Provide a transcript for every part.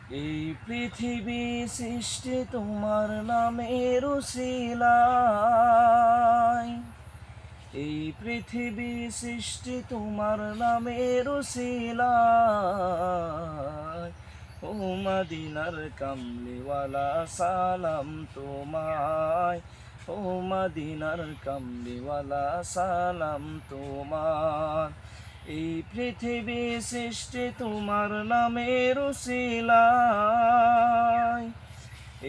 এই পৃথিবী সৃষ্টি তোমার নামের উসিলায়, এই পৃথিবী সৃষ্টি তোমার নামের উসিলায়। ও মদিনার কামলিওয়ালা সালাম তোমায়, ও মদিনার কামলিওয়ালা সালাম তোমার। এই পৃথিবী সৃষ্টি তোমার নামের উসিলায়,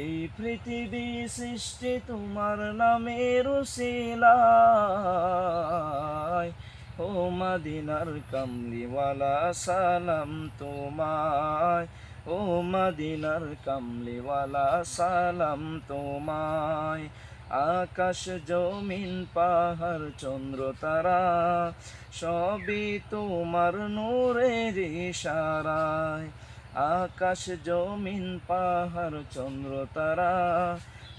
এই পৃথিবী সৃষ্টি তোমার নামের উসিলায়। ও মদিনার কামলিওয়ালা সালাম তোমায়, ও মদিনার কামলিওয়ালা সালাম তোমায়। আকাশ জমিন পাহাড় চন্দ্র তারা সবই তোমার নূরের ইশারায়। আকাশ জমিন পাহাড় চন্দ্র তারা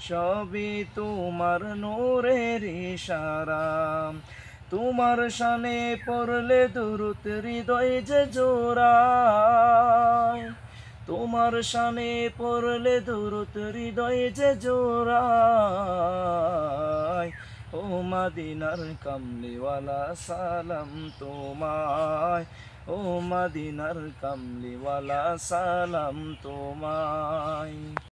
সবই তোমার নূরের ইশারা। তোমার শানে পড়লে দুরূদ হৃদয় যে জোড়ায়, তোমার শানে পড়লে দুরূদ হৃদয় যে জোড়ায়। ও মদিনার কামলিওয়ালা সালাম তোমায়, ও মদিনার কামলিওয়ালা সালাম তোমায়।